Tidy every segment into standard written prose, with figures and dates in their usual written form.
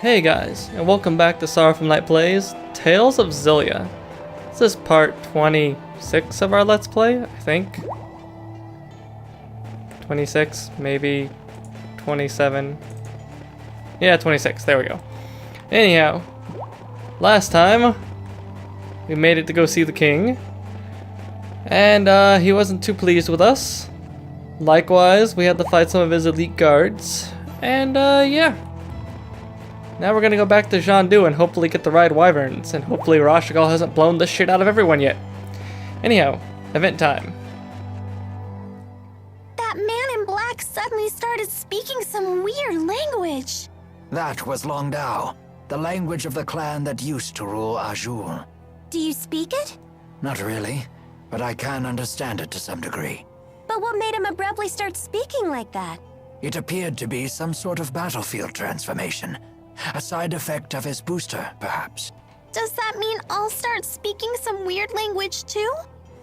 Hey guys, and welcome back to Saraphimknight Plays Tales of Xillia. This is part 26 of our Let's Play, I think. 26, maybe 27. Yeah, 26, there we go. Anyhow, last time we made it to go see the king, and he wasn't too pleased with us. Likewise, we had to fight some of his elite guards, and yeah. Now we're gonna go back to Zhandu and hopefully get to ride wyverns, and hopefully Rashagal hasn't blown the shit out of everyone yet. Anyhow, event time. That man in black suddenly started speaking some weird language. That was Longdao, the language of the clan that used to rule Azul. Do you speak it? Not really, but I can understand it to some degree. But what made him abruptly start speaking like that? It appeared to be some sort of battlefield transformation. A side effect of his booster, perhaps. Does that mean I'll start speaking some weird language too?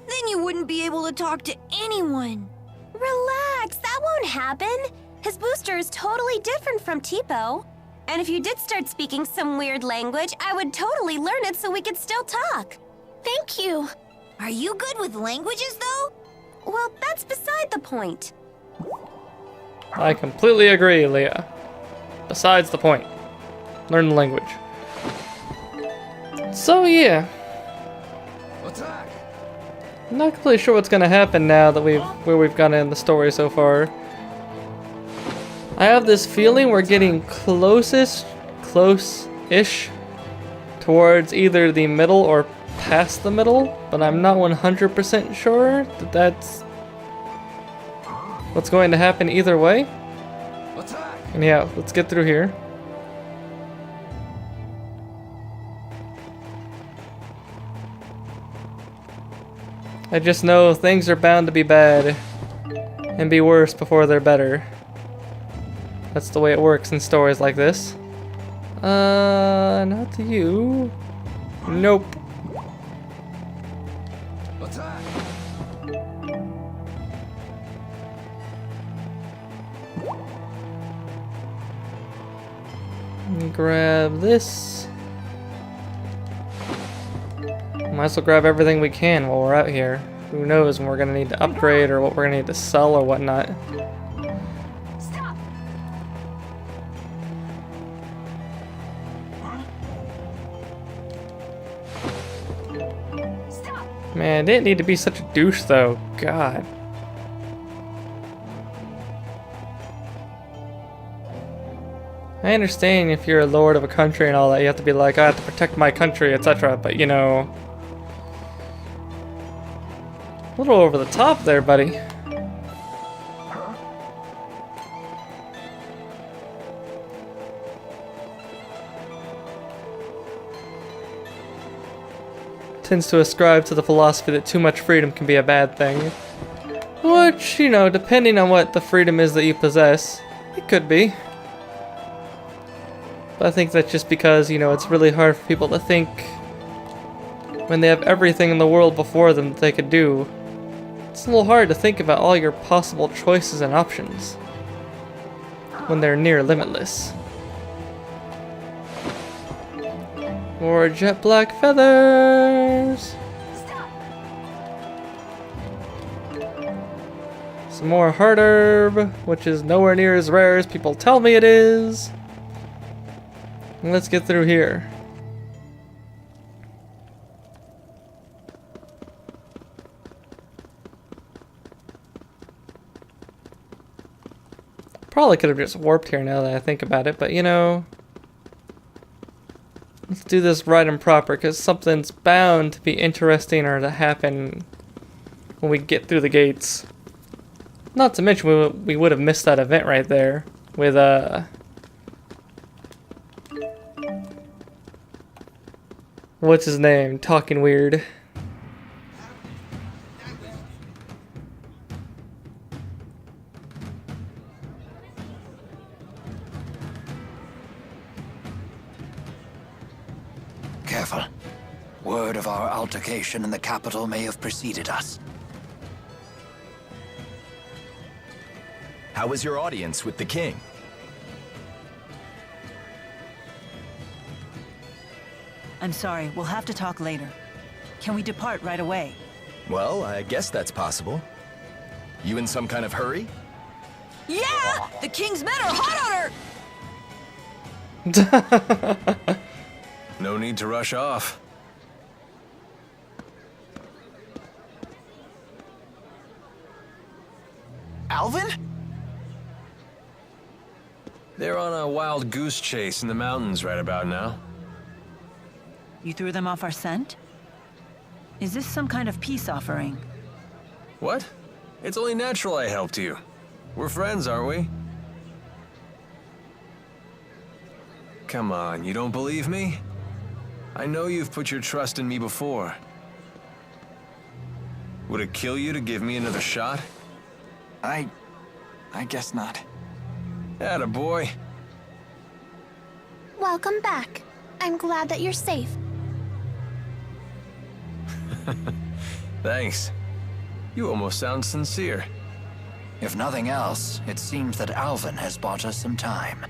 Then you wouldn't be able to talk to anyone. Relax, that won't happen. His booster is totally different from Tipo. And if you did start speaking some weird language, I would totally learn it so we could still talk. Thank you. Are you good with languages though? Well, that's beside the point. I completely agree, Leah. Besides the point. Learn the language. So yeah. Attack! I'm not completely sure what's gonna happen now that where we've gotten in the story so far. I have this feeling we're getting close-ish towards either the middle or past the middle, but I'm not 100% sure that that's what's going to happen either way. Attack! And yeah, let's get through here. I just know things are bound to be bad and be worse before they're better. That's the way it works in stories like this. Not you. Nope. Attack! Let me grab this. Might as well grab everything we can while we're out here. Who knows when we're gonna need to upgrade or what we're gonna need to sell or whatnot. Stop! Stop! Man, didn't need to be such a douche though. God. I understand if you're a lord of a country and all that, you have to be like, I have to protect my country, etc. But you know, a little over the top there, buddy. Tends to ascribe to the philosophy that too much freedom can be a bad thing. Which, you know, depending on what the freedom is that you possess, it could be. But I think that's just because, you know, it's really hard for people to think when they have everything in the world before them that they could do. It's a little hard to think about all your possible choices and options when they're near limitless. More jet black feathers! Some more heart herb, which is nowhere near as rare as people tell me it is. And let's get through here. Probably could have just warped here now that I think about it, but you know, let's do this right and proper because something's bound to be interesting or to happen when we get through the gates. Not to mention we would have missed that event right there with what's his name? Talking weird. Careful. Word of our altercation in the capital may have preceded us. How was your audience with the king? I'm sorry, we'll have to talk later. Can we depart right away? Well, I guess that's possible. You in some kind of hurry? Yeah! The king's men are hot on her! No need to rush off. Alvin? They're on a wild goose chase in the mountains right about now. You threw them off our scent? Is this some kind of peace offering? What? It's only natural I helped you. We're friends, aren't we? Come on, you don't believe me? I know you've put your trust in me before. Would it kill you to give me another shot? I guess not. Atta boy. Welcome back. I'm glad that you're safe. Thanks. You almost sound sincere. If nothing else, it seems that Alvin has bought us some time.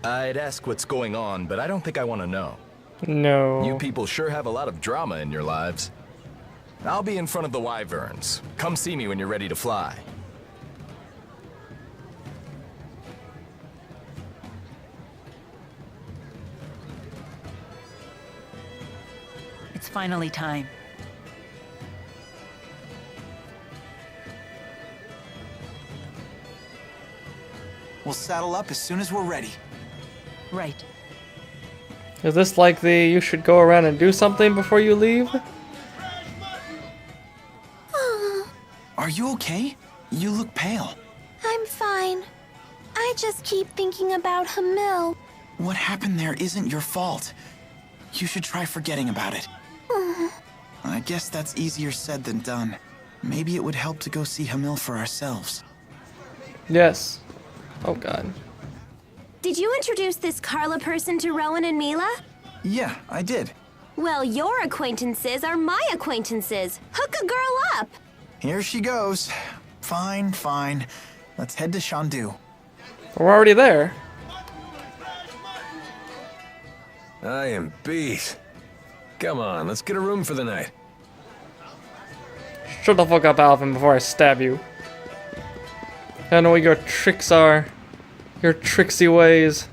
I'd ask what's going on, but I don't think I want to know. No. You people sure have a lot of drama in your lives. I'll be in front of the wyverns. Come see me when you're ready to fly. It's finally time. We'll saddle up as soon as we're ready. Right. Is this like the you should go around and do something before you leave? Are you okay? You look pale. I'm fine. I just keep thinking about Hamil. What happened there isn't your fault. You should try forgetting about it. I guess that's easier said than done. Maybe it would help to go see Hamil for ourselves. Yes. Oh god. Did you introduce this Carla person to Rowan and Mila? Yeah, I did. Well, your acquaintances are my acquaintances. Hook a girl up. Here she goes. Fine, fine. Let's head to Shandu. We're already there. I am beat. Come on, let's get a room for the night. Shut the fuck up, Alvin, before I stab you. I know what your tricks are. Your tricksy ways.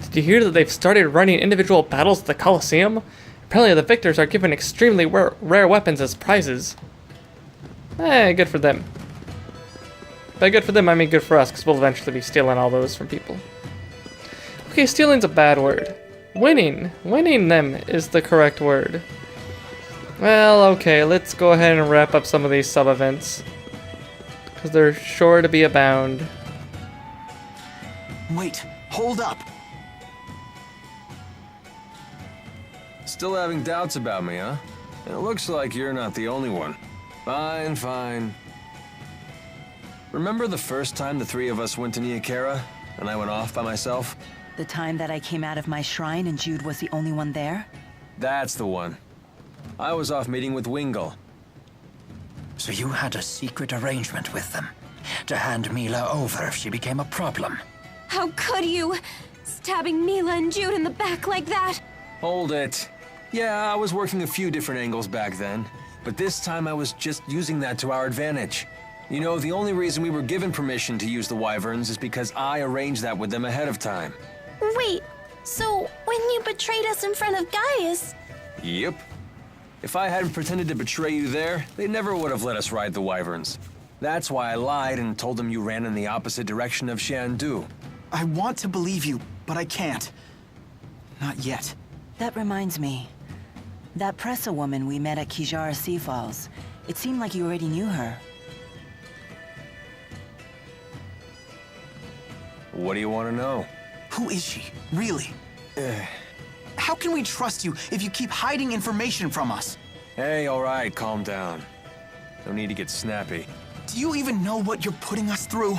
Did you hear that they've started running individual battles at the Colosseum? Apparently the victors are given extremely rare weapons as prizes. Good for them. By good for them, I mean good for us, because we'll eventually be stealing all those from people. Okay, stealing's a bad word. Winning them is the correct word. Well, okay, let's go ahead and wrap up some of these sub-events. Because they're sure to be abound. Wait, hold up. Still having doubts about me, huh? It looks like you're not the only one. Fine, fine. Remember the first time the three of us went to Niakara, and I went off by myself? The time that I came out of my shrine and Jude was the only one there? That's the one. I was off meeting with Wingle. So you had a secret arrangement with them to hand Mila over if she became a problem. How could you? Stabbing Mila and Jude in the back like that? Hold it. Yeah, I was working a few different angles back then, but this time I was just using that to our advantage. You know, the only reason we were given permission to use the wyverns is because I arranged that with them ahead of time. Wait, so when you betrayed us in front of Gaius... Yep. If I hadn't pretended to betray you there, they never would have let us ride the wyverns. That's why I lied and told them you ran in the opposite direction of Shandu. I want to believe you, but I can't. Not yet. That reminds me. That Pressa woman we met at Kijara Sea Falls. It seemed like you already knew her. What do you want to know? Who is she, really? How can we trust you if you keep hiding information from us? Hey, all right, calm down. No need to get snappy. Do you even know what you're putting us through?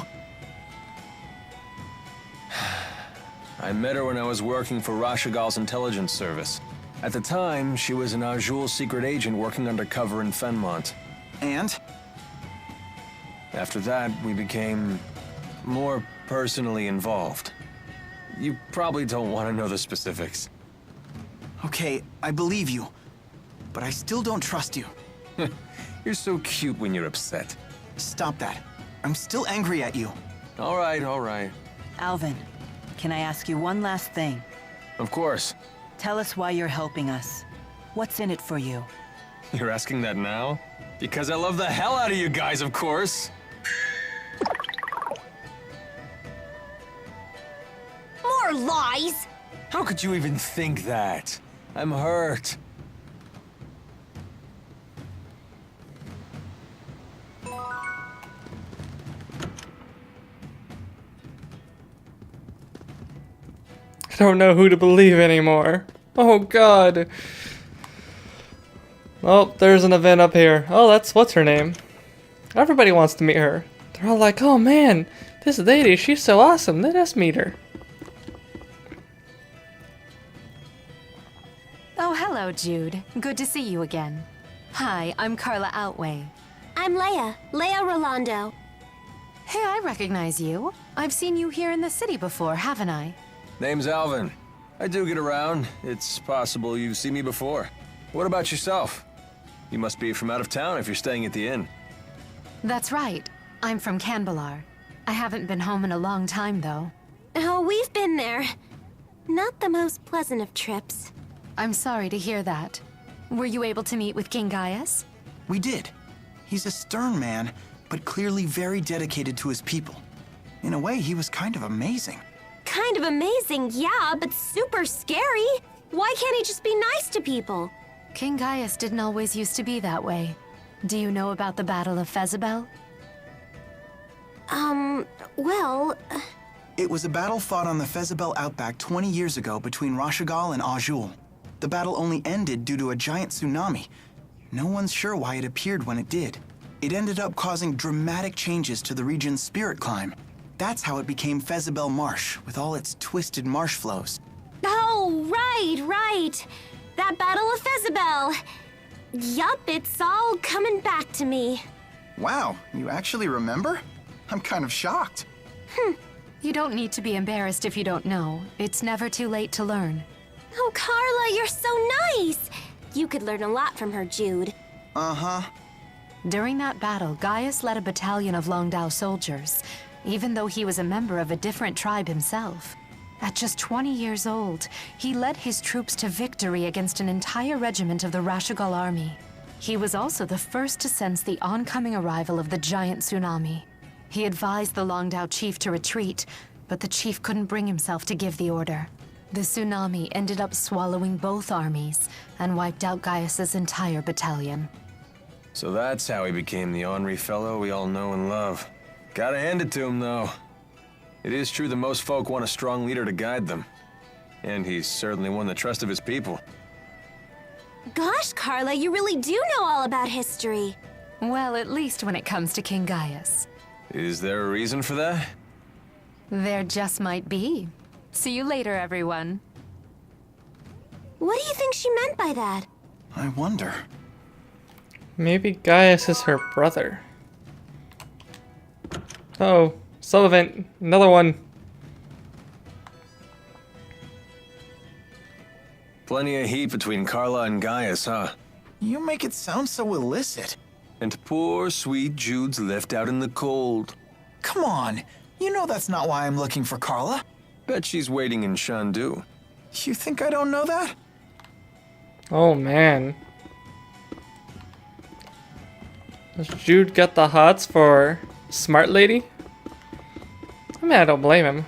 I met her when I was working for Rashagal's intelligence service. At the time, she was an Azul secret agent working undercover in Fenmont. And? After that, we became more personally involved. You probably don't want to know the specifics. Okay, I believe you. But I still don't trust you. You're so cute when you're upset. Stop that. I'm still angry at you. All right, all right. Alvin, can I ask you one last thing? Of course. Tell us why you're helping us. What's in it for you? You're asking that now? Because I love the hell out of you guys, of course. More lies! How could you even think that? I'm hurt. I don't know who to believe anymore. Oh god. Oh, there's an event up here. Oh, what's her name? Everybody wants to meet her. They're all like, oh man, this lady, she's so awesome. Let us meet her. Oh, hello, Jude. Good to see you again. Hi, I'm Carla Outway. I'm Leia Rolando. Hey, I recognize you. I've seen you here in the city before, haven't I? Name's Alvin. I do get around. It's possible you've seen me before. What about yourself? You must be from out of town if you're staying at the inn. That's right. I'm from Canbalar. I haven't been home in a long time, though. Oh, we've been there. Not the most pleasant of trips. I'm sorry to hear that. Were you able to meet with King Gaius? We did. He's a stern man, but clearly very dedicated to his people. In a way, he was kind of amazing. Kind of amazing, yeah, but super scary. Why can't he just be nice to people? King Gaius didn't always used to be that way. Do you know about the Battle of Fezabel? Well... It was a battle fought on the Fezabel outback 20 years ago between Rashagal and Azul. The battle only ended due to a giant tsunami. No one's sure why it appeared when it did. It ended up causing dramatic changes to the region's spirit climb. That's how it became Fezabel Marsh, with all its twisted marsh flows. Oh, right. That Battle of Fezabel. Yup, it's all coming back to me. Wow, you actually remember? I'm kind of shocked. You don't need to be embarrassed if you don't know. It's never too late to learn. Oh, Carla, you're so nice. You could learn a lot from her, Jude. Uh-huh. During that battle, Gaius led a battalion of Longdao soldiers, even though he was a member of a different tribe himself. At just 20 years old, he led his troops to victory against an entire regiment of the Rashagal army. He was also the first to sense the oncoming arrival of the giant tsunami. He advised the Longdao chief to retreat, but the chief couldn't bring himself to give the order. The tsunami ended up swallowing both armies and wiped out Gaius's entire battalion. So that's how he became the ornery fellow we all know and love. Gotta hand it to him, though. It is true that most folk want a strong leader to guide them. And he's certainly won the trust of his people. Gosh, Carla, you really do know all about history. Well, at least when it comes to King Gaius. Is there a reason for that? There just might be. See you later, everyone. What do you think she meant by that? I wonder. Maybe Gaius is her brother. Oh, sub-event. Another one. Plenty of heat between Carla and Gaius, huh? You make it sound so illicit. And poor, sweet Jude's left out in the cold. Come on, you know that's not why I'm looking for Carla. Bet she's waiting in Shandu. You think I don't know that? Oh man. Does Jude get the hots for smart lady? I mean, I don't blame him.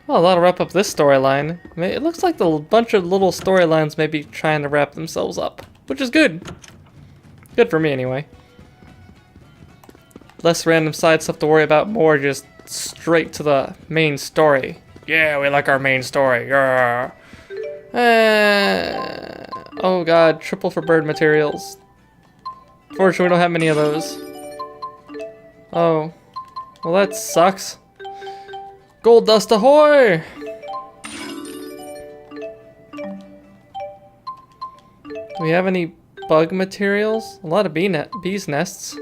Well, that'll wrap up this storyline. I mean, it looks like the bunch of little storylines may be trying to wrap themselves up, which is good. Good for me, anyway. Less random side stuff to worry about, more just straight to the main story. Yeah, we like our main story. Yeah. Oh god, triple for bird materials. Fortunately, we don't have many of those. Oh. Well, that sucks. Gold dust ahoy! Do we have any bug materials. A lot of bees nests.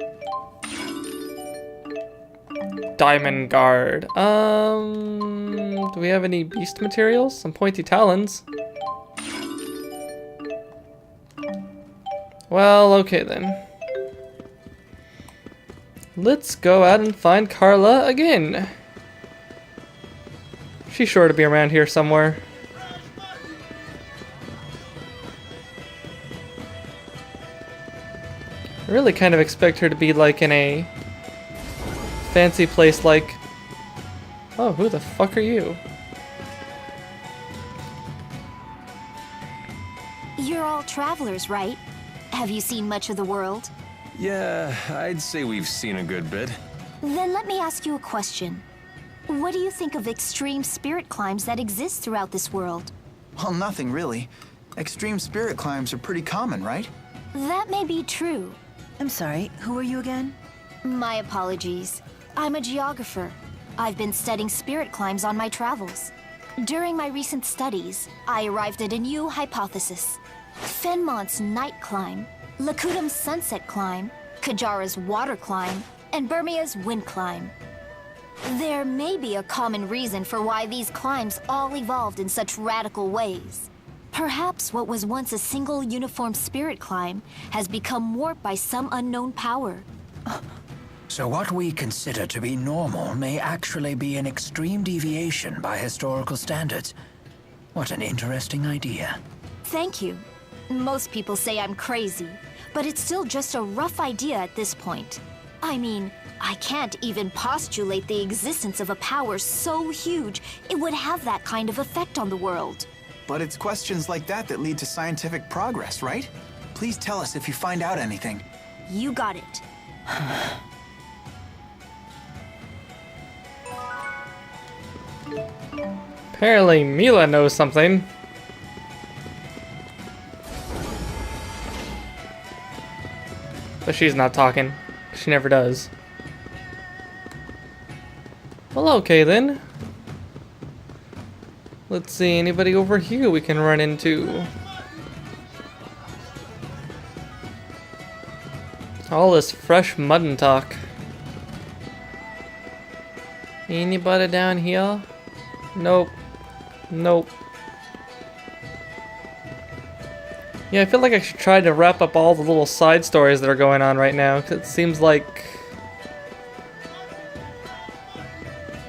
Diamond guard. Do we have any beast materials? Some pointy talons. Well, okay then. Let's go out and find Carla again. She's sure to be around here somewhere. I really kind of expect her to be like in a fancy place like... Oh, who the fuck are you? You're all travelers, right? Have you seen much of the world? Yeah, I'd say we've seen a good bit. Then let me ask you a question. What do you think of extreme spirit climbs that exist throughout this world? Well, nothing really. Extreme spirit climbs are pretty common, right? That may be true. I'm sorry, who are you again? My apologies. I'm a geographer. I've been studying spirit climbs on my travels. During my recent studies, I arrived at a new hypothesis. Fenmont's night climb, Lakudam's sunset climb, Kajara's water climb, and Burmia's wind climb. There may be a common reason for why these climbs all evolved in such radical ways. Perhaps what was once a single uniform spirit climb has become warped by some unknown power. So what we consider to be normal may actually be an extreme deviation by historical standards. What an interesting idea. Thank you. Most people say I'm crazy, but it's still just a rough idea at this point. I mean, I can't even postulate the existence of a power so huge it would have that kind of effect on the world. But it's questions like that that lead to scientific progress, right? Please tell us if you find out anything. You got it. Apparently Mila knows something. But she's not talking. She never does. Well, okay then. Let's see, anybody over here we can run into? All this fresh mud and talk. Anybody down here? Nope. Nope. Yeah, I feel like I should try to wrap up all the little side stories that are going on right now, 'cause it seems like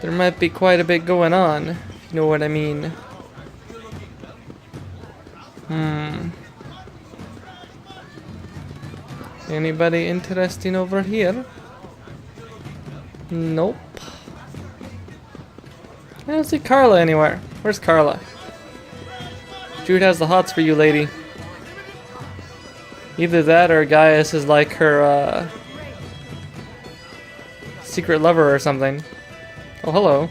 there might be quite a bit going on, if you know what I mean. Anybody interesting over here? Nope. I don't see Carla anywhere. Where's Carla? Jude has the hots for you, lady. Either that or Gaius is like her, secret lover or something. Oh, hello.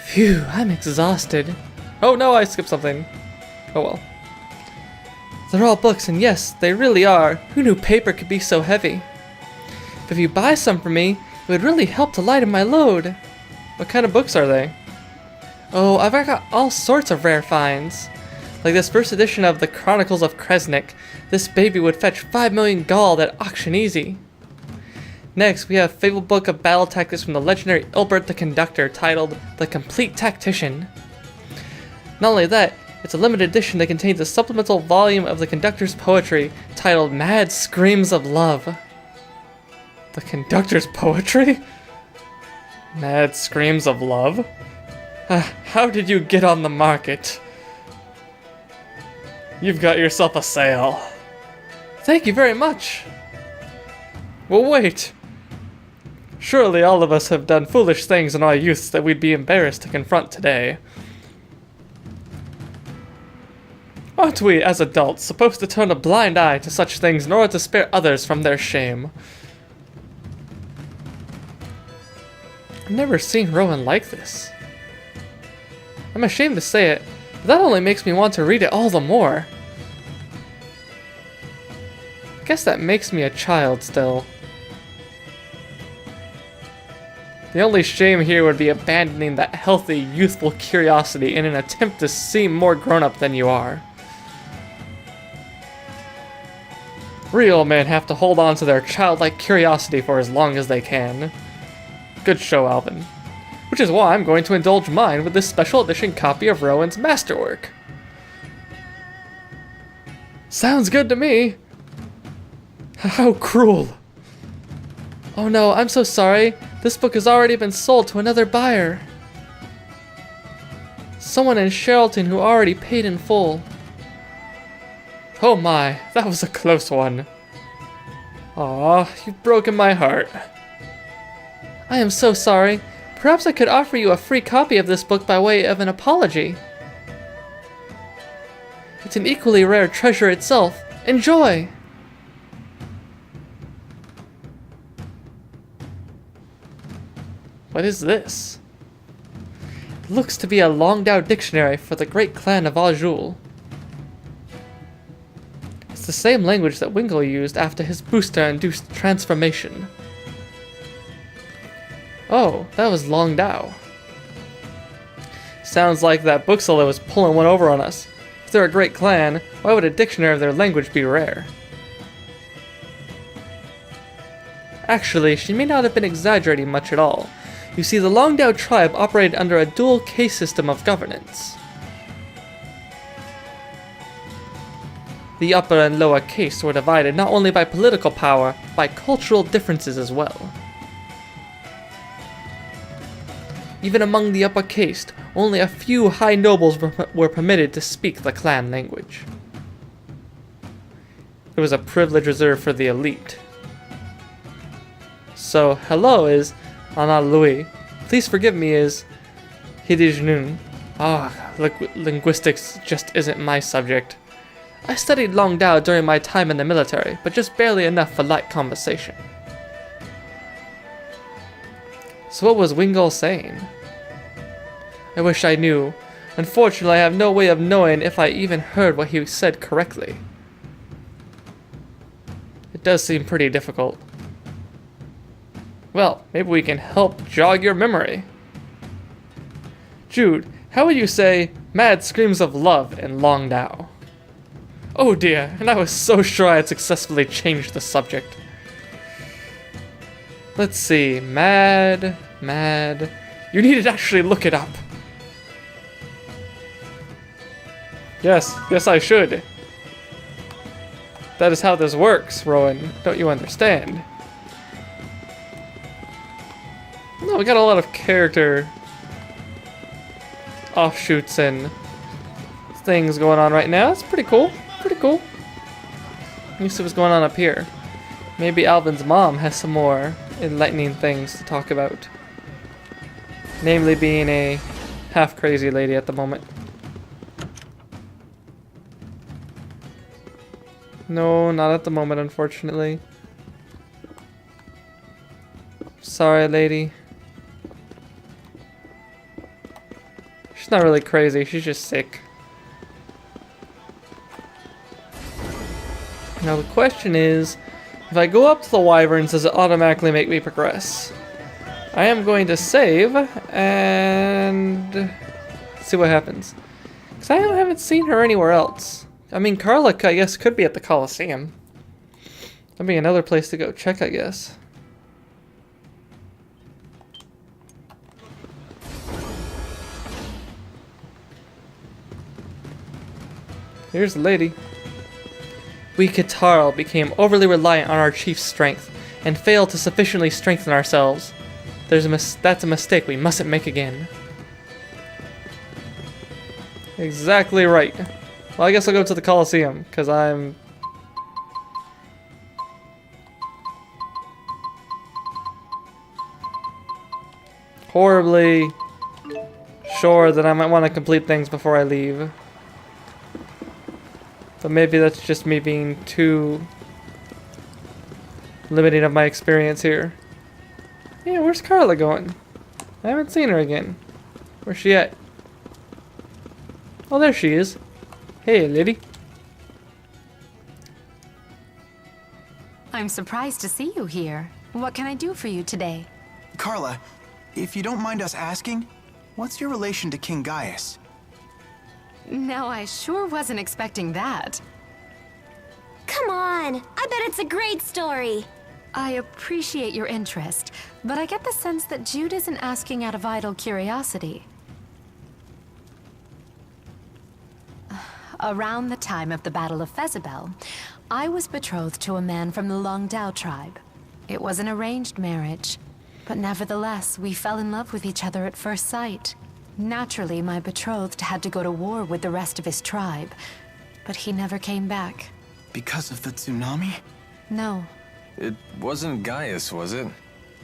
Phew, I'm exhausted. Oh no, I skipped something. Oh well. They're all books, and yes, they really are. Who knew paper could be so heavy? But if you buy some for me, it would really help to lighten my load. What kind of books are they? Oh, I've got all sorts of rare finds. Like this first edition of the Chronicles of Kresnik. This baby would fetch 5 million gold at auction easy. Next, we have a fabled book of battle tactics from the legendary Ilbert the Conductor titled The Complete Tactician. Not only that, it's a limited edition that contains a supplemental volume of the Conductor's poetry titled Mad Screams of Love. The Conductor's poetry? Mad Screams of Love? How did you get on the market? You've got yourself a sale. Thank you very much. Well, wait. Surely all of us have done foolish things in our youths that we'd be embarrassed to confront today. Aren't we, as adults, supposed to turn a blind eye to such things in order to spare others from their shame? I've never seen Rowan like this. I'm ashamed to say it, but that only makes me want to read it all the more. I guess that makes me a child still. The only shame here would be abandoning that healthy, youthful curiosity in an attempt to seem more grown-up than you are. Real men have to hold on to their childlike curiosity for as long as they can. Good show, Alvin. Which is why I'm going to indulge mine with this special edition copy of Rowan's masterwork. Sounds good to me. How cruel. Oh no, I'm so sorry. This book has already been sold to another buyer. Someone in Sheralton who already paid in full. Oh my, that was a close one. Aw, you've broken my heart. I am so sorry. Perhaps I could offer you a free copy of this book by way of an apology. It's an equally rare treasure itself. Enjoy! What is this? It looks to be a Longdao dictionary for the great clan of Azul. It's the same language that Wingle used after his booster-induced transformation. Oh, that was Longdao. Sounds like that bookseller was pulling one over on us. If they're a great clan, why would a dictionary of their language be rare? Actually, she may not have been exaggerating much at all. You see, the Longdao tribe operated under a dual caste system of governance. The upper and lower castes were divided not only by political power, but by cultural differences as well. Even among the upper caste, only a few high nobles were permitted to speak the clan language. It was a privilege reserved for the elite. So, hello is Ana Louis. Please forgive me is Hidijnun. Linguistics just isn't my subject. I studied Longdao during my time in the military, but just barely enough for light conversation. So what was Wingle saying? I wish I knew. Unfortunately, I have no way of knowing if I even heard what he said correctly. It does seem pretty difficult. Well, maybe we can help jog your memory. Jude, how would you say mad screams of love in Longdao? Oh dear, and I was so sure I had successfully changed the subject. Let's see, mad. You need to actually look it up. Yes, I should. That is how this works, Rowan. Don't you understand? No, we got a lot of character offshoots and things going on right now. It's pretty cool. Pretty cool. Let me see what's going on up here. Maybe Alvin's mom has some more enlightening things to talk about. Namely being a half-crazy lady at the moment. No, not at the moment, unfortunately. Sorry, lady. She's not really crazy, she's just sick. Now the question is, if I go up to the wyverns, does it automatically make me progress? I am going to save and see what happens. Because I haven't seen her anywhere else. I mean, Carla, I guess, could be at the Coliseum. That'd be another place to go check, I guess. Here's the lady. We Kitarl became overly reliant on our chief's strength and failed to sufficiently strengthen ourselves. That's a mistake we mustn't make again. Exactly right. Well, I guess I'll go to the Coliseum, because I'm horribly sure that I might want to complete things before I leave. But maybe that's just me being too limiting of my experience here. Yeah, where's Carla going? I haven't seen her again. Where's she at? Oh, there she is. Hey, lady. I'm surprised to see you here. What can I do for you today? Carla, if you don't mind us asking, what's your relation to King Gaius? No, I sure wasn't expecting that. come on. I bet it's a great story. I appreciate your interest, but I get the sense that Jude isn't asking out of idle curiosity. Around the time of the Battle of Fezabel, I was betrothed to a man from the Longdao tribe. It was an arranged marriage, but nevertheless, we fell in love with each other at first sight. Naturally, my betrothed had to go to war with the rest of his tribe, but he never came back. Because of the tsunami? No. It wasn't Gaius, was it?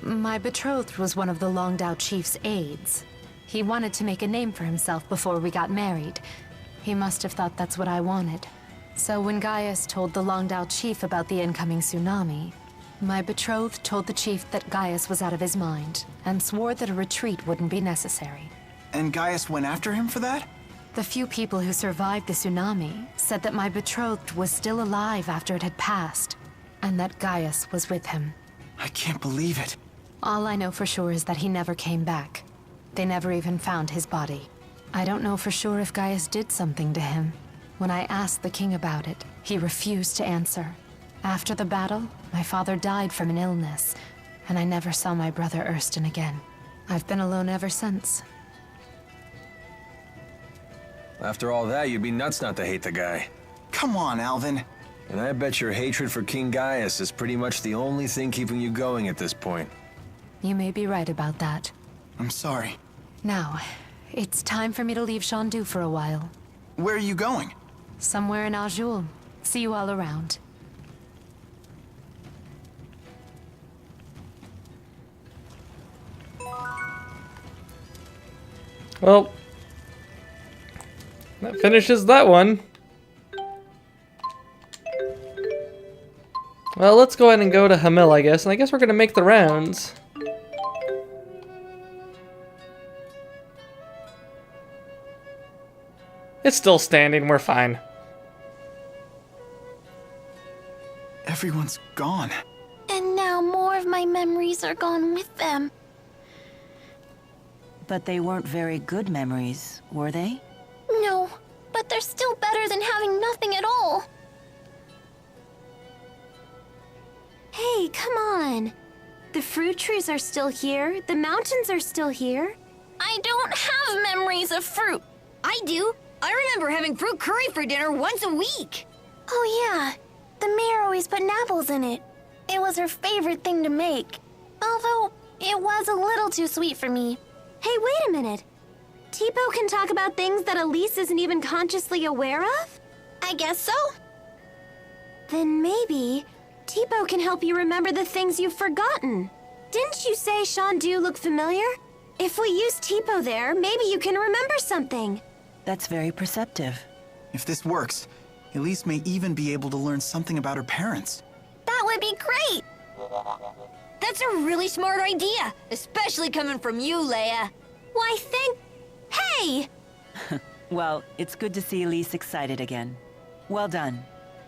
My betrothed was one of the Longdao chief's aides. He wanted to make a name for himself before we got married. He must have thought that's what I wanted. So when Gaius told the Longdao chief about the incoming tsunami, my betrothed told the chief that Gaius was out of his mind, and swore that a retreat wouldn't be necessary. And Gaius went after him for that? The few people who survived the tsunami said that my betrothed was still alive after it had passed, and that Gaius was with him. I can't believe it. All I know for sure is that he never came back. They never even found his body. I don't know for sure if Gaius did something to him. When I asked the king about it, he refused to answer. After the battle, my father died from an illness, and I never saw my brother Ersten again. I've been alone ever since. After all that, you'd be nuts not to hate the guy. Come on, Alvin. And I bet your hatred for King Gaius is pretty much the only thing keeping you going at this point. You may be right about that. I'm sorry. Now, it's time for me to leave Shandu for a while. Where are you going? Somewhere in Azul. See you all around. Well, that finishes that one. Well, let's go ahead and go to Hamil, I guess. And I guess we're going to make the rounds. It's still standing. We're fine. Everyone's gone. And now more of my memories are gone with them. But they weren't very good memories, were they? No, but they're still better than having nothing at all. Hey, come on. The fruit trees are still here. The mountains are still here. I don't have memories of fruit. I do. I remember having fruit curry for dinner once a week. Oh yeah, the mayor always put apples in it. It was her favorite thing to make. Although, it was a little too sweet for me. Hey, wait a minute. Tipo can talk about things that Elise isn't even consciously aware of? I guess so. Then maybe Tipo can help you remember the things you've forgotten. Didn't you say Shandu looked familiar? If we use Tipo there, maybe you can remember something. That's very perceptive. If this works, Elise may even be able to learn something about her parents. That would be great. That's a really smart idea, especially coming from you, Leia. Why, Hey! Well, it's good to see Elise excited again. Well done.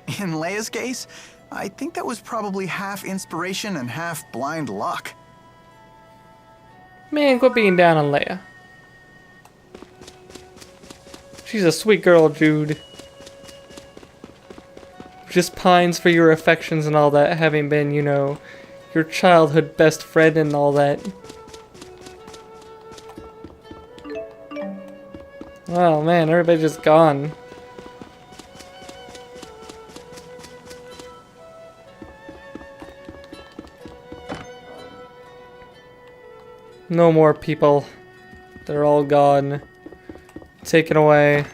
In Leia's case, I think that was probably half inspiration and half blind luck. Man, quit being down on Leia. She's a sweet girl, Jude. Just pines for your affections and all that, having been, you know, your childhood best friend and all that. Oh man, everybody's just gone. No more people. They're all gone. Taken away. I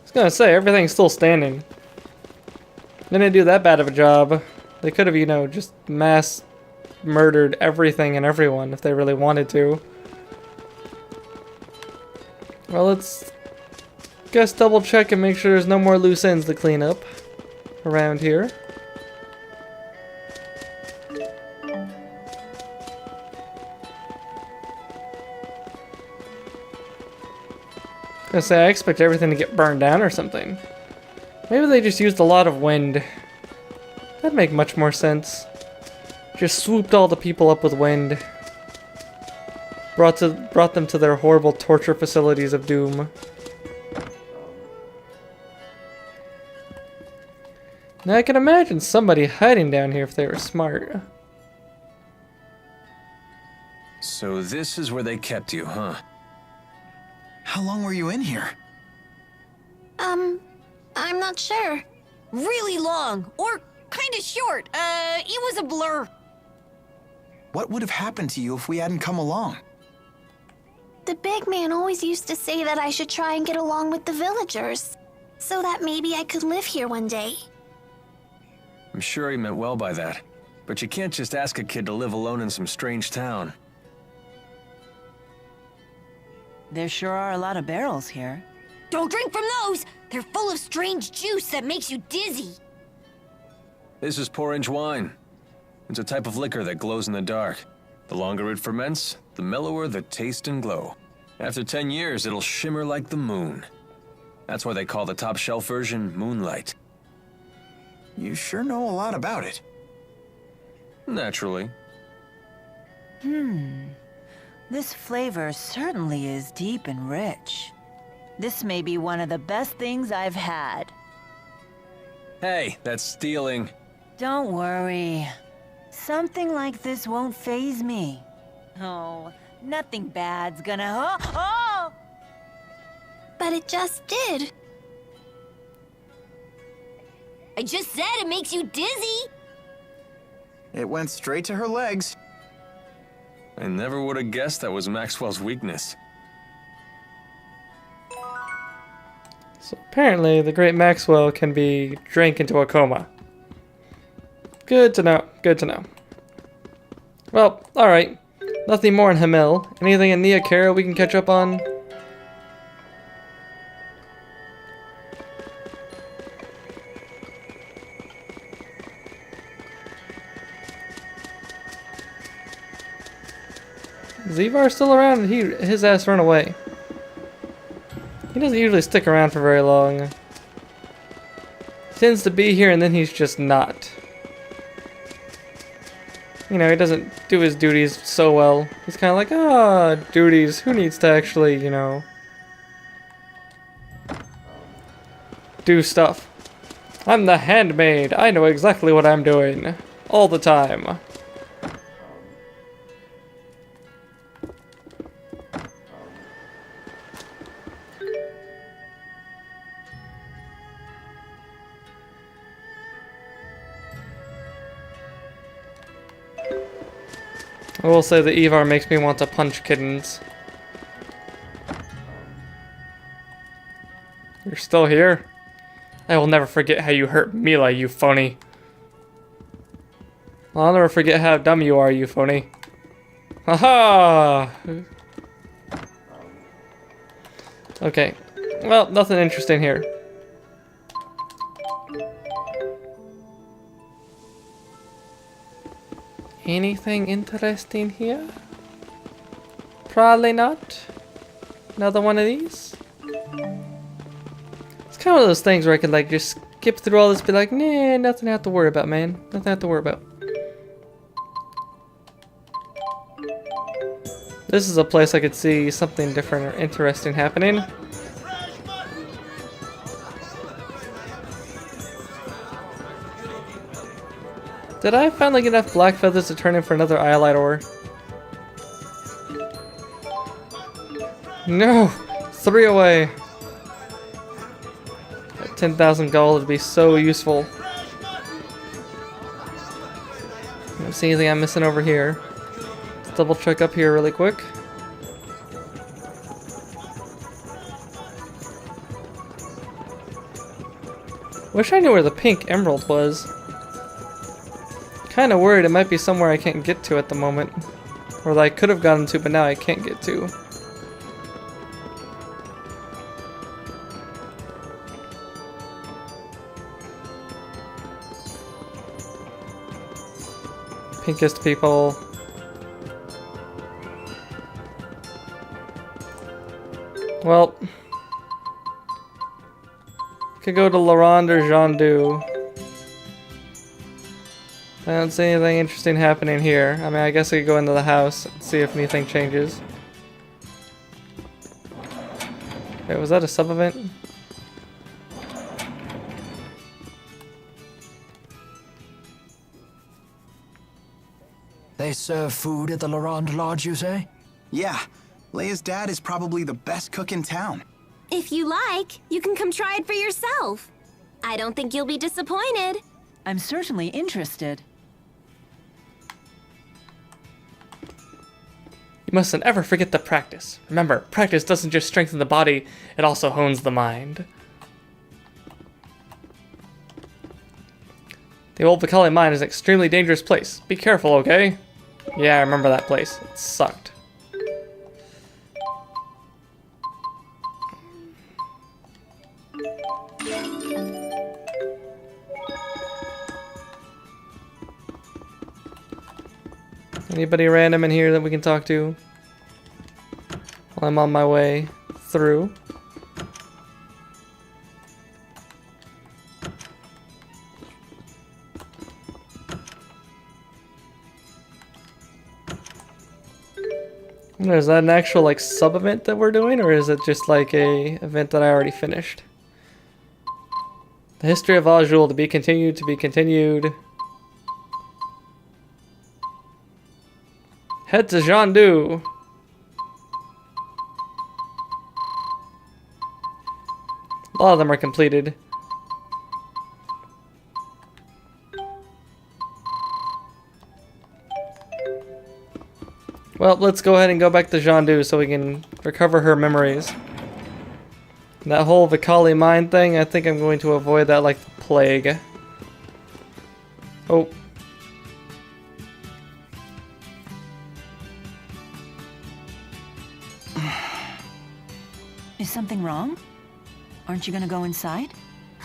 was gonna say, everything's still standing. They didn't do that bad of a job. They could have, you know, just mass murdered everything and everyone if they really wanted to. Well, let's guess double check and make sure there's no more loose ends to clean up around here. I was gonna say, I expect everything to get burned down or something. Maybe they just used a lot of wind. That'd make much more sense. Just swooped all the people up with wind. Brought them to their horrible torture facilities of doom. Now I can imagine somebody hiding down here if they were smart. So this is where they kept you, huh? How long were you in here? I'm not sure. Really long, or kinda short. It was a blur. What would have happened to you if we hadn't come along? The big man always used to say that I should try and get along with the villagers, so that maybe I could live here one day. I'm sure he meant well by that. But you can't just ask a kid to live alone in some strange town. There sure are a lot of barrels here. Don't drink from those! They're full of strange juice that makes you dizzy. This is porridge wine. It's a type of liquor that glows in the dark. The longer it ferments, the mellower the taste and glow. After 10 years, it'll shimmer like the moon. That's why they call the top shelf version Moonlight. You sure know a lot about it. Naturally. This flavor certainly is deep and rich. This may be one of the best things I've had. Hey, that's stealing. Don't worry. Something like this won't faze me. Oh, nothing bad's gonna... Oh! But it just did. I just said it makes you dizzy. It went straight to her legs. I never would have guessed that was Maxwell's weakness. So apparently the great Maxwell can be drank into a coma. Good to know, good to know. Well, alright. Nothing more in Hamil. Anything in Neokara we can catch up on? Is Ivar still around? His ass run away. He doesn't usually stick around for very long. He tends to be here and then he's just not. You know, he doesn't do his duties so well. He's kind of like, duties. Who needs to actually, you know, do stuff? I'm the handmaid. I know exactly what I'm doing. All the time. I will say that Ivar makes me want to punch kittens. You're still here? I will never forget how you hurt Mila, you phony. I'll never forget how dumb you are, you phony. Haha! Okay. Well, nothing interesting here. Anything interesting here? Probably not. Another one of these? It's kind of one of those things where I could like just skip through all this and be like, nah, nothing I have to worry about, man. Nothing I have to worry about. This is a place I could see something different or interesting happening. Did I finally get enough black feathers to turn in for another Iolite ore? No! 3 away! That 10,000 gold would be so useful. I don't see anything I'm missing over here. Let's double check up here really quick. Wish I knew where the pink emerald was. Kinda worried it might be somewhere I can't get to at the moment. Or that I could have gotten to, but now I can't get to. Pinkest people. Well. Could go to Laurent or Jean-Du. I don't see anything interesting happening here. I mean, I guess I could go into the house and see if anything changes. Wait, was that a sub-event? They serve food at the Laurent Lodge, you say? Yeah, Leia's dad is probably the best cook in town. If you like, you can come try it for yourself. I don't think you'll be disappointed. I'm certainly interested. You mustn't ever forget to practice. Remember, practice doesn't just strengthen the body, it also hones the mind. The old Vakali mine is an extremely dangerous place. Be careful, okay? Yeah, I remember that place. It sucked. Anybody random in here that we can talk to while I'm on my way through? Is that an actual like sub event that we're doing, or is it just like a event that I already finished? The history of Azul to be continued, to be continued. Head to Jandu. A lot of them are completed. Well, let's go ahead and go back to Jandu so we can recover her memories. That whole Vakali mine thing, I think I'm going to avoid that like the plague. Oh. Is something wrong? Aren't you gonna go inside?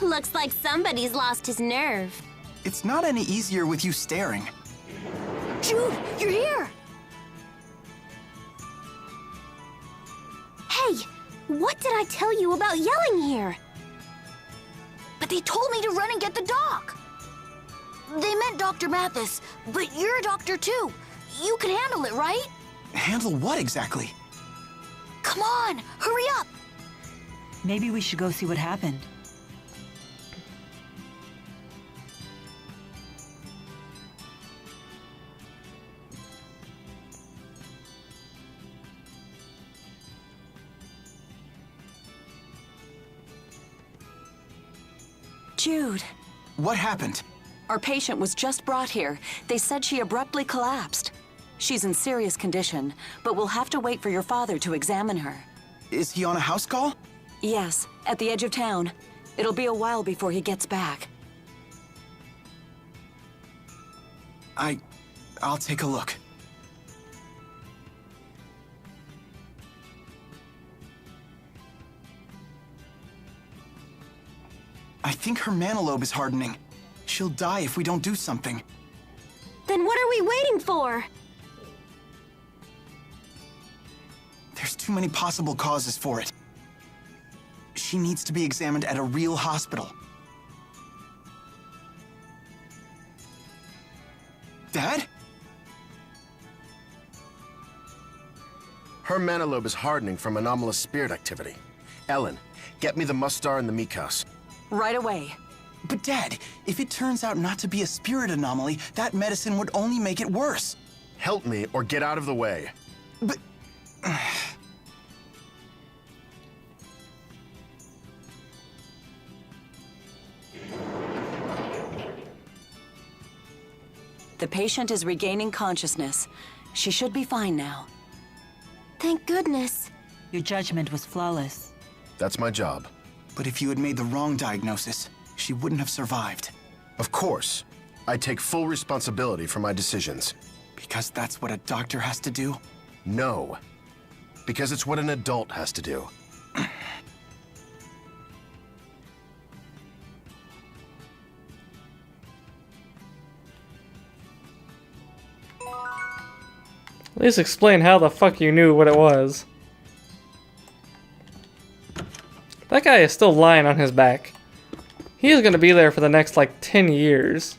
Looks like somebody's lost his nerve. It's not any easier with you staring. Jude, you're here! Hey, what did I tell you about yelling here? But they told me to run and get the doc. They meant Dr. Mathis, but you're a doctor too. You can handle it, right? Handle what exactly? Come on, hurry up! Maybe we should go see what happened. Jude. What happened? Our patient was just brought here. They said she abruptly collapsed. She's in serious condition, but we'll have to wait for your father to examine her. Is he on a house call? Yes, at the edge of town. It'll be a while before he gets back. I'll take a look. I think her mana lobe is hardening. She'll die if we don't do something. Then what are we waiting for? There's too many possible causes for it. She needs to be examined at a real hospital. Dad? Her mana lobe is hardening from anomalous spirit activity. Ellen, get me the Mustar and the Mikas. Right away. But Dad, if it turns out not to be a spirit anomaly, that medicine would only make it worse. Help me or get out of the way. But... The patient is regaining consciousness. She should be fine now. Thank goodness. Your judgment was flawless. That's my job. But if you had made the wrong diagnosis, she wouldn't have survived. Of course. I take full responsibility for my decisions. Because that's what a doctor has to do? No. Because it's what an adult has to do. At least explain how the fuck you knew what it was. That guy is still lying on his back. He is gonna be there for the next, like, 10 years.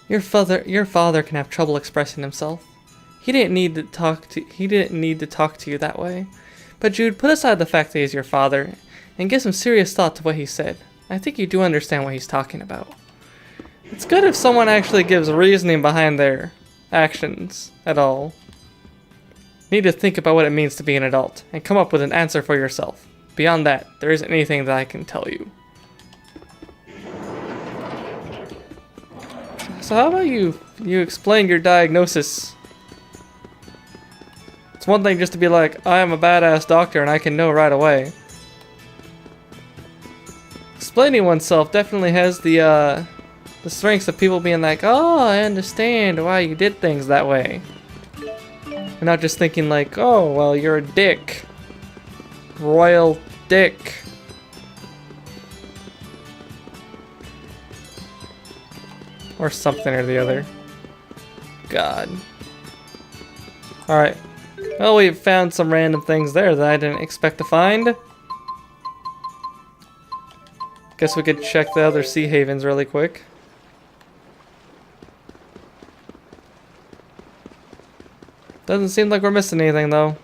Your father can have trouble expressing himself. He didn't need to talk to you that way. But Jude, put aside the fact that he's your father and give some serious thought to what he said. I think you do understand what he's talking about. It's good if someone actually gives reasoning behind their actions at all. You need to think about what it means to be an adult and come up with an answer for yourself. Beyond that, there isn't anything that I can tell you. So how about you explain your diagnosis? It's one thing just to be like, I am a badass doctor and I can know right away. Explaining oneself definitely has the strengths of people being like, oh, I understand why you did things that way. And not just thinking like, oh, well, you're a dick. Royal dick. Or something or the other. God. Alright. Well, we found some random things there that I didn't expect to find. Guess we could check the other sea havens really quick. Doesn't seem like we're missing anything though.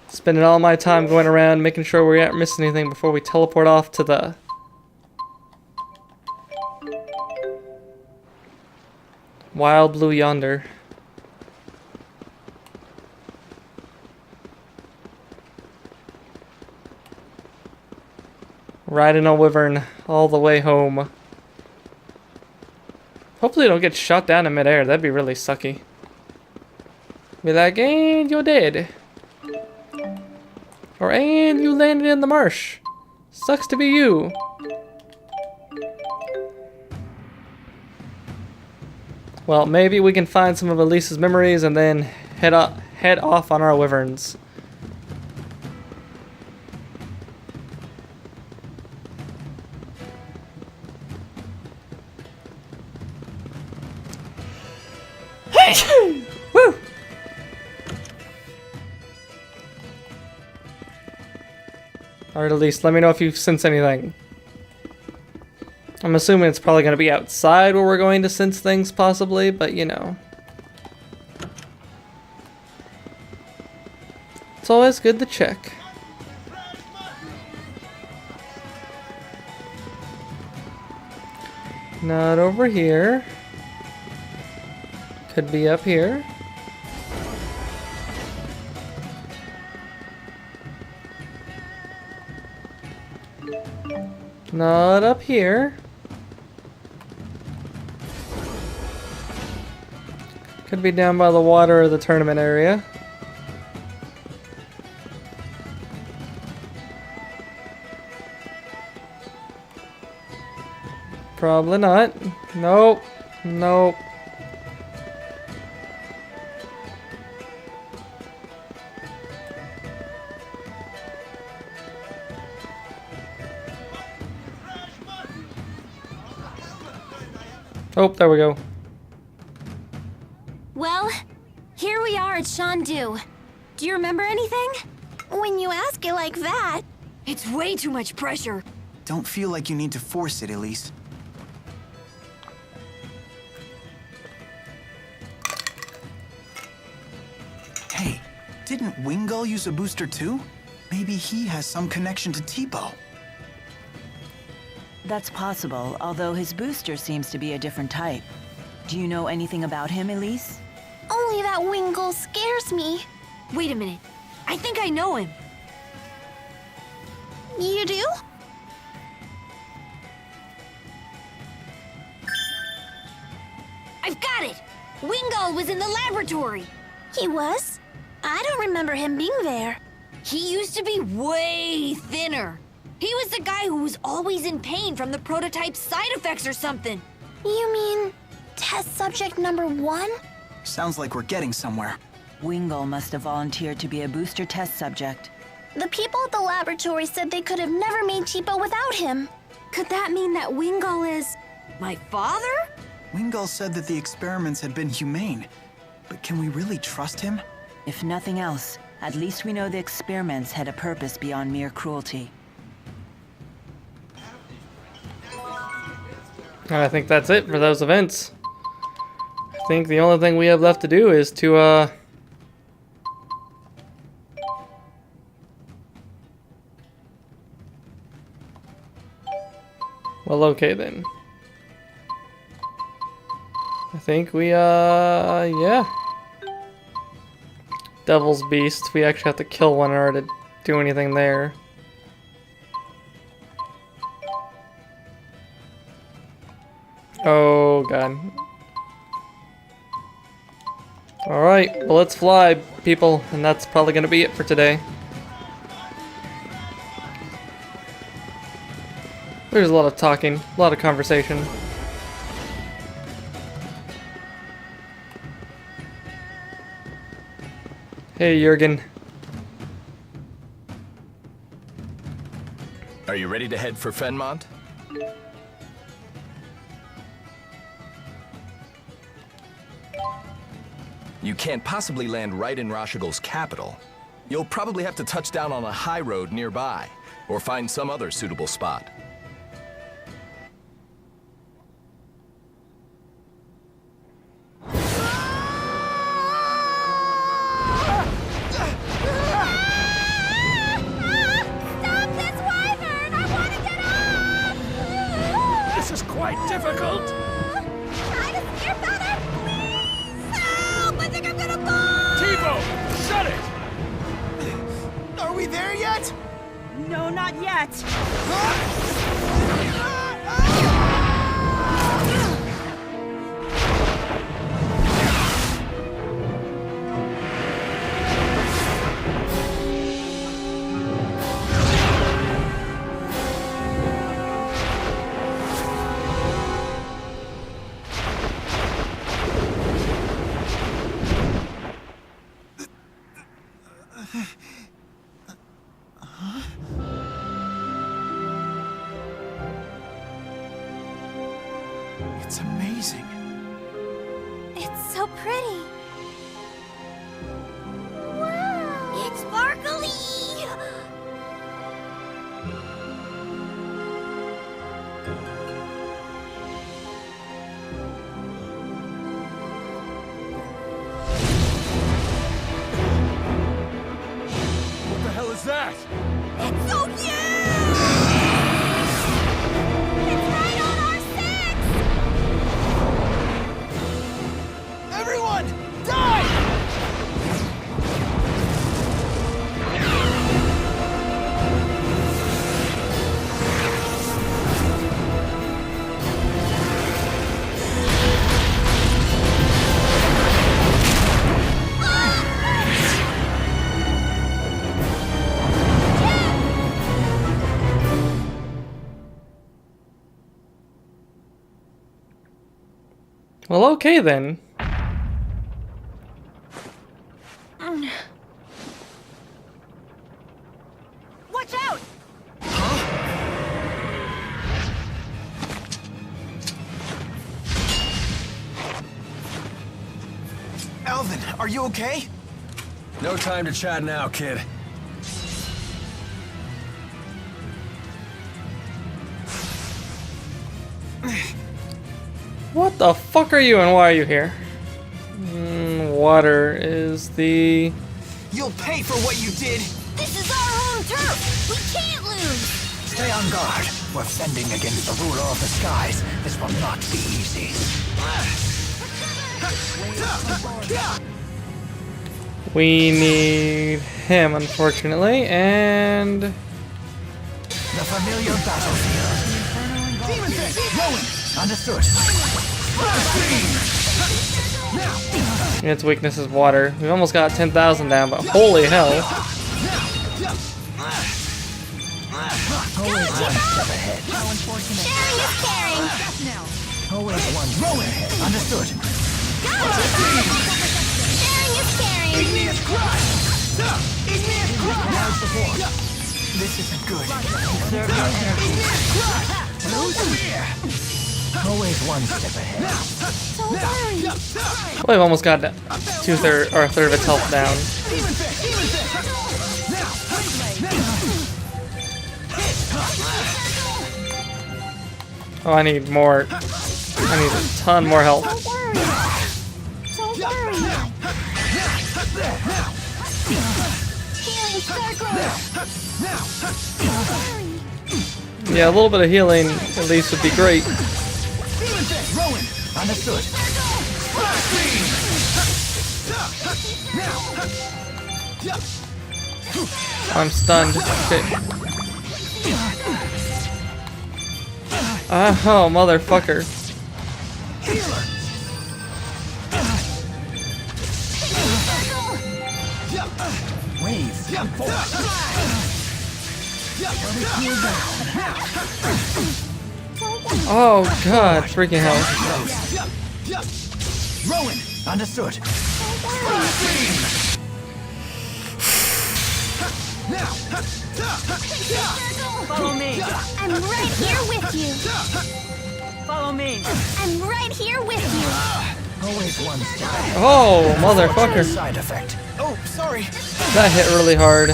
Spending all my time going around making sure we aren't missing anything before we teleport off to the wild blue yonder. Riding a wyvern all the way home. Hopefully don't get shot down in midair. That'd be really sucky. Be like, and you're dead. Or, and you landed in the marsh. Sucks to be you. Well, maybe we can find some of Elise's memories and then head off on our wyverns. Woo! Alright, at least let me know if you sense anything. I'm assuming it's probably going to be outside where we're going to sense things, possibly, but you know. It's always good to check. Not over here. Could be up here. Not up here. Could be down by the water or the tournament area. Probably not. Nope. Nope. Oh, there we go. Well, here we are at Shandu. Do you remember anything? When you ask it like that, It's way too much pressure. Don't feel like you need to force it, Elise. Hey, didn't Wingull use a booster too? Maybe he has some connection to Tipo. That's possible, although his booster seems to be a different type. Do you know anything about him, Elise? only that Wingull scares me. Wait a minute. I think I know him. You do? I've got it! Wingull was in the laboratory. He was? I don't remember him being there. He used to be way thinner. He was the guy who was always in pain from the prototype's side effects or something. You mean test subject number 1? Sounds like we're getting somewhere. Wingull must have volunteered to be a booster test subject. The people at the laboratory said they could have never made Tipo without him. Could that mean that Wingull is my father? Wingull said that the experiments had been humane. But can we really trust him? If nothing else, at least we know the experiments had a purpose beyond mere cruelty. I think that's it for those events. I think the only thing we have left to do is to, well, okay then. I think we, yeah. Devil's Beast. We actually have to kill one in order to do anything there. Oh, God. Alright, well, let's fly, people, and that's probably gonna be it for today. There's a lot of talking, a lot of conversation. Hey, Jurgen. Are you ready to head for Fenmont? You can't possibly land right in Rashigal's capital. You'll probably have to touch down on a high road nearby, or find some other suitable spot. No, not yet. It's amazing. It's so pretty. Wow. It's sparkly. What the hell is that? It's so huge! It's right on our six! Everyone, die! Well, okay then. Watch out! Alvin, are you okay? No time to chat now, kid. What the fuck are you and why are you here? Water is the... You'll pay for what you did! This is our home turf! We can't lose! Stay on guard. We're fending against the ruler of the skies. This will not be easy. We need him, unfortunately, and... The familiar battlefield. Demon Thing! Rowan! Understood. Its weakness is water. We've almost got 10,000 down, but holy hell. Always one step ahead. How unfortunate. Sharing is caring! Always one step ahead. Understood. Sharing is caring! Igneous Crush! Igneous Crush! Support. This isn't good. Conserve your energy. Igneous Crush! Over here! Always one step ahead. So worried! Well, we've almost got two-thirds or a third of its health down. Demon Thing! Demon Thing! Oh, I need more. I need a ton more health. So worried! Healing circle. Yeah, a little bit of healing at least would be great. Rowan, understood. I'm stunned. Okay. Oh, motherfucker. Wave, come forward. Oh god, freaking hell. Rowan, understood. Follow me. I'm right here with you. Follow me. I'm right here with you. Always one step. Oh, motherfucker. Side effect. Oh, sorry. That hit really hard.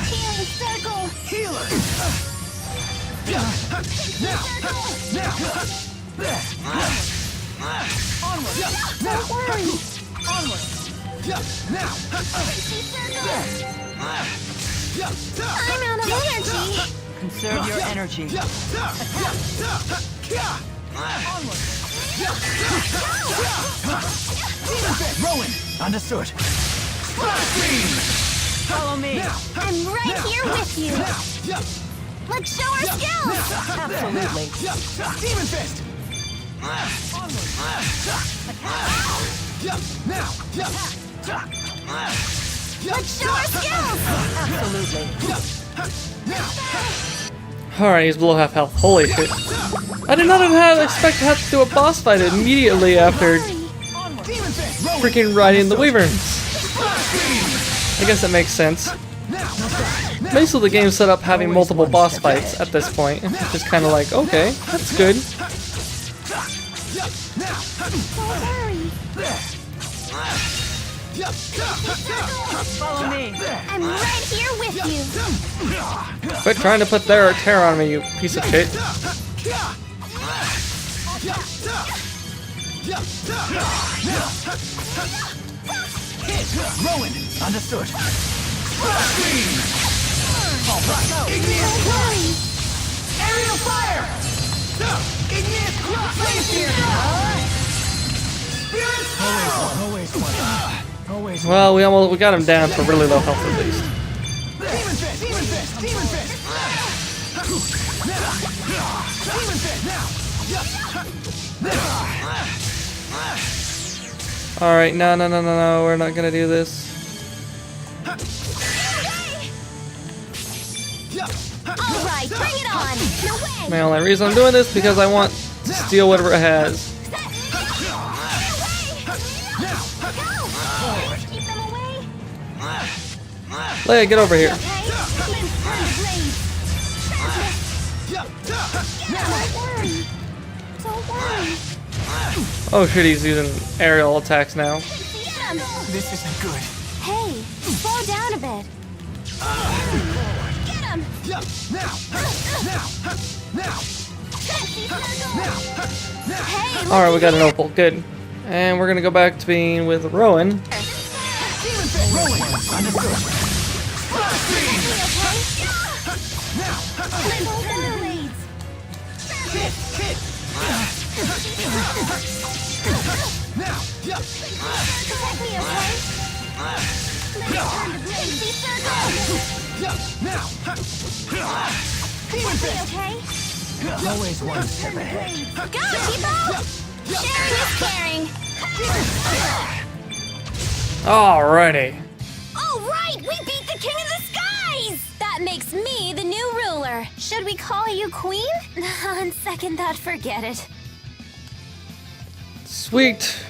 Healing circle. Healer. Don't worry. I'm out of energy. Conserve your energy. Rowan, understood. Follow me. I'm right here with you. Let's show our skills. Absolutely. Demon Fist. Let's show our skills. Absolutely. Alright, he's below half health. Holy shit. I did not expect to have to do a boss fight immediately after freaking riding the wyverns. I guess that makes sense. Basically, the game's set up having multiple boss fights at this point. It's just kind of like, okay, that's good. Don't worry. Follow me. I'm right here with you. Quit trying to put their terror on me, you piece of shit. Rowan, understood. Don't worry. Aerial fire! Igneous cross! Spirit spiral! Always one. Well, we got him down for really low health at least. Demon Fist! Demon Fist! Demon Fist! Demon Fist! Alright, no, we're not gonna do this. All right, bring it on. No way. My only reason I'm doing this is because I want to steal whatever it has. Keep them away. Leia, get over here. Don't worry. Oh shit, he's using aerial attacks now. This isn't good. Hey, slow down a bit. Get him! Hey, Alright, we got an opal. Good. And we're gonna go back to being with Rowan. Rowan, understood. Always one step ahead. Go, T-Bone! Sharing is caring. Alrighty. All right, we beat the King of the Skies! That makes me the new ruler. Should we call you Queen? On second thought, forget it. Sweet.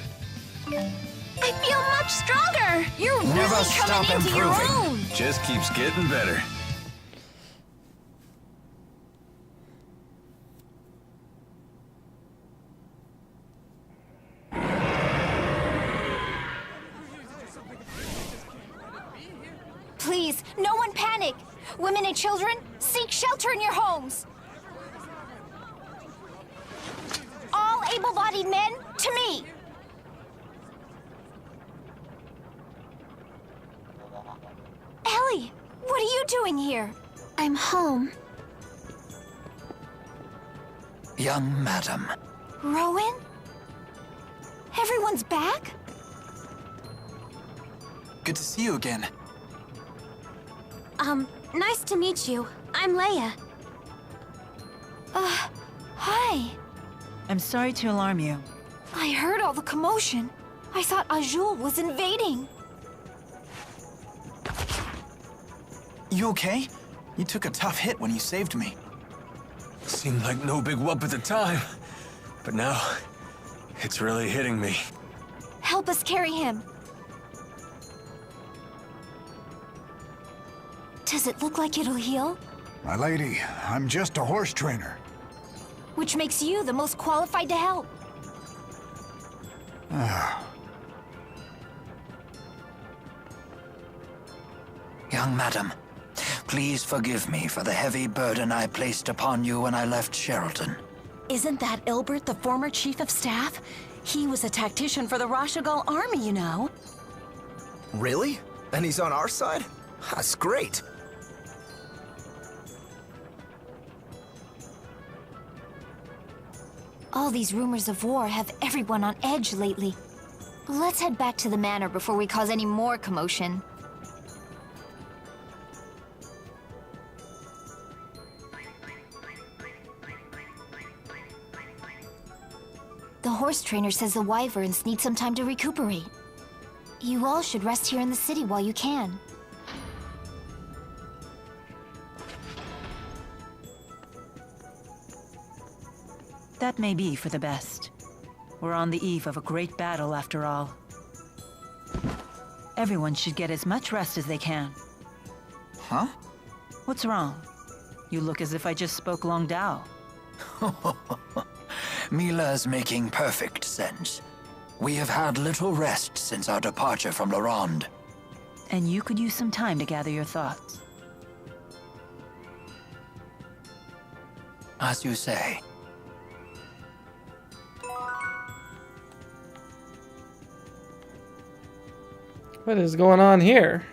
I feel much stronger. You're Never really stop coming into your improving. own. Just keeps getting better. Please, no one panic. Women and children, seek shelter in your homes. All able-bodied men, to me. Lily, what are you doing here? I'm home. Young madam. Rowan? Everyone's back? Good to see you again. Nice to meet you. I'm Leia. Hi. I'm sorry to alarm you. I heard all the commotion. I thought Azul was invading. You okay? You took a tough hit when you saved me. Seemed like no big whoop at the time, but now it's really hitting me. Help us carry him. Does it look like it'll heal? My lady, I'm just a horse trainer. Which makes you the most qualified to help. Young madam, please forgive me for the heavy burden I placed upon you when I left Sheralton. Isn't that Ilbert, the former chief of staff? He was a tactician for the Rashagal army, you know. Really? And he's on our side? That's great. All these rumors of war have everyone on edge lately. Let's head back to the manor before we cause any more commotion. The horse trainer says the wyverns need some time to recuperate. You all should rest here in the city while you can. That may be for the best. We're on the eve of a great battle, after all. Everyone should get as much rest as they can. Huh? What's wrong? You look as if I just spoke Long Dao. Mila's making perfect sense. We have had little rest since our departure from La Ronde. And you could use some time to gather your thoughts. As you say. What is going on here?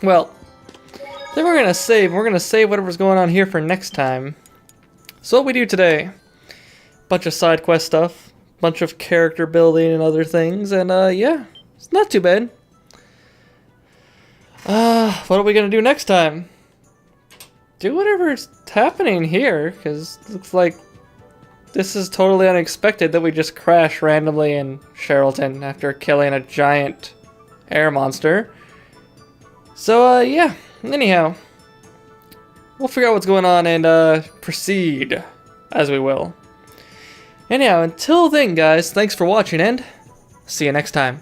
Well, then we're gonna save. We're gonna save whatever's going on here for next time. So what we do today, bunch of side quest stuff, bunch of character building and other things, and yeah, it's not too bad. What are we gonna do next time? Do whatever's happening here, because it looks like this is totally unexpected that we just crash randomly in Sheralton after killing a giant air monster. So, yeah, anyhow, we'll figure out what's going on and proceed as we will. Anyhow, until then, guys, thanks for watching and see you next time.